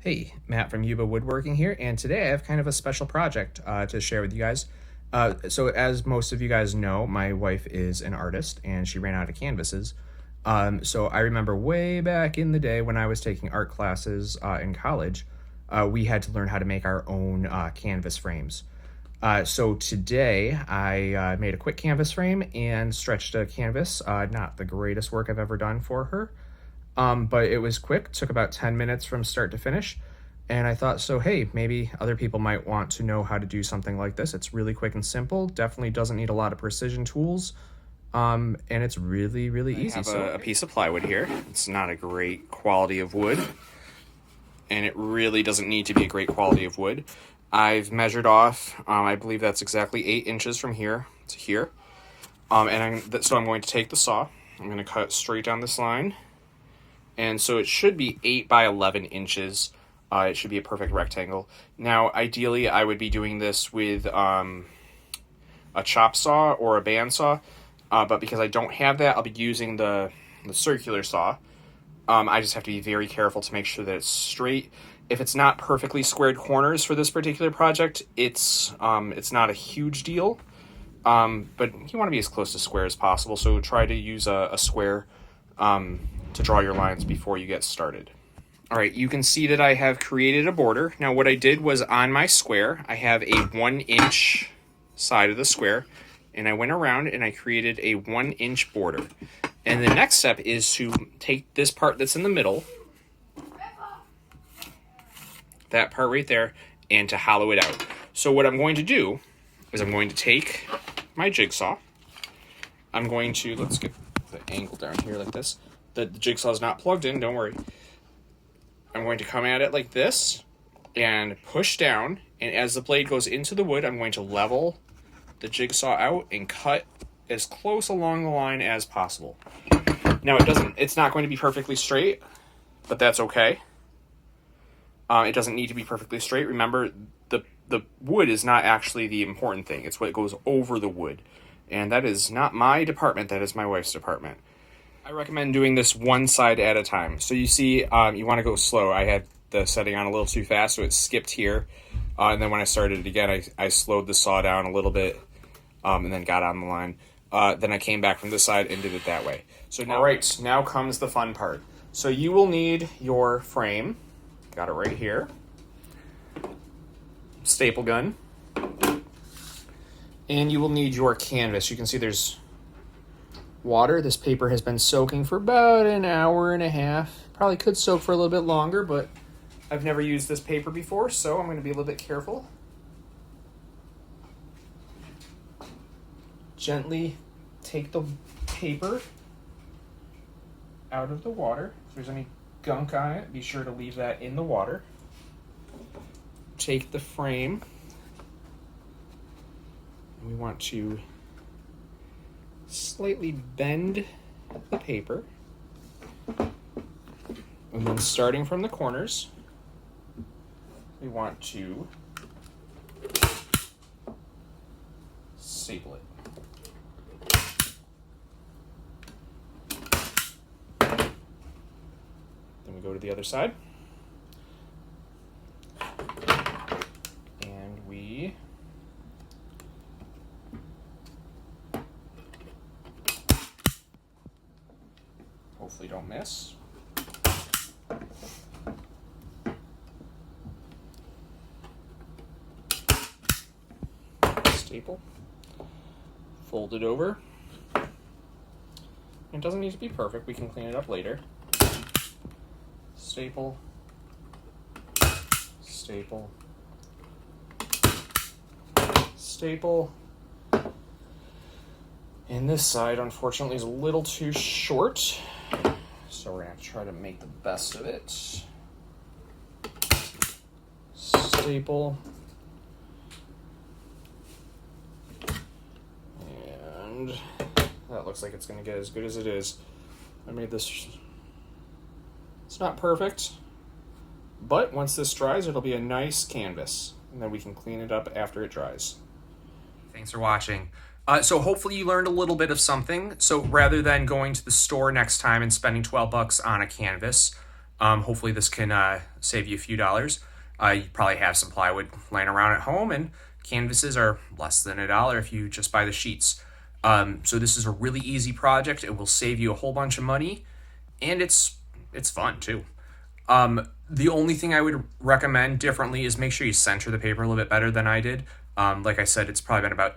Hey, Matt from Woodworking here, and today I have kind of a special project to share with you guys. So as most of you guys know, my wife is an artist, and she ran out of canvases. So I remember way back in the day when I was taking art classes in college, we had to learn how to make our own canvas frames. So today I made a quick canvas frame and stretched a canvas. Not the greatest work I've ever done for her. But it was quick, took about 10 minutes from start to finish. And I thought, so hey, maybe other people might want to know how to do something like this. It's really quick and simple, definitely doesn't need a lot of precision tools. And it's really, really easy. I have a piece of plywood here. It's not a great quality of wood, and it really doesn't need to be a great quality of wood. I've measured off, I believe that's exactly 8 inches from here to here. So I'm going to take the saw, I'm going to cut straight down this line. And so it should be 8 by 11 inches. It should be a perfect rectangle. Now, ideally, I would be doing this with a chop saw or a bandsaw. But because I don't have that, I'll be using the circular saw. I just have to be very careful to make sure that it's straight. If it's not perfectly squared corners for this particular project, it's not a huge deal. But you want to be as close to square as possible, so try to use a square to draw your lines before you get started. All right, you can see that I have created a border. Now what I did was on my square, I have a 1-inch side of the square, and I went around and I created a 1-inch border. And the next step is to take this part that's in the middle, that part right there, and to hollow it out. So what I'm going to do is I'm going to take my jigsaw. I'm going to, let's get the angle down here like this. The jigsaw is not plugged in, don't worry. I'm going to come at it like this and push down, and as the blade goes into the wood, I'm going to level the jigsaw out and cut as close along the line as possible. Now it's not going to be perfectly straight, but that's okay. It doesn't need to be perfectly straight. Remember, the wood is not actually the important thing. It's what goes over the wood. And that is not my department, that is my wife's department. I recommend doing this one side at a time. So you see, you want to go slow. I had the setting on a little too fast, so it skipped here. And then when I started it again, I slowed the saw down a little bit, and then got on the line. Then I came back from this side and did it that way. So now, all right, now comes the fun part. So you will need your frame. Got it right here. Staple gun. And you will need your canvas. You can see there's water. This paper has been soaking for about an hour and a half. Probably could soak for a little bit longer, but I've never used this paper before, so I'm going to be a little bit careful. Gently take the paper out of the water. If there's any gunk on it, be sure to leave that in the water. Take the frame. We want to slightly bend the paper, and then starting from the corners, we want to staple it. Then we go to the other side, and we hopefully don't miss. Staple. Fold it over. It doesn't need to be perfect. We can clean it up later. Staple. Staple. Staple. And this side, unfortunately, is a little too short. So we're going to have to try to make the best of it. Staple. And that looks like it's going to get as good as it is. I made this. It's not perfect, but once this dries, it'll be a nice canvas. And then we can clean it up after it dries. Thanks for watching. So hopefully you learned a little bit of something. So rather than going to the store next time and spending $12 on a canvas, hopefully this can save you a few dollars. You probably have some plywood laying around at home, and canvases are less than $1 if you just buy the sheets. So this is a really easy project. It will save you a whole bunch of money, and it's fun too. The only thing I would recommend differently is make sure you center the paper a little bit better than I did. Like I said, it's probably been about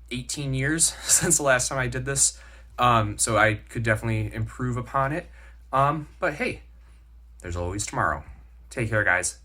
18 years since the last time I did this. So I could definitely improve upon it. But hey, there's always tomorrow. Take care, guys.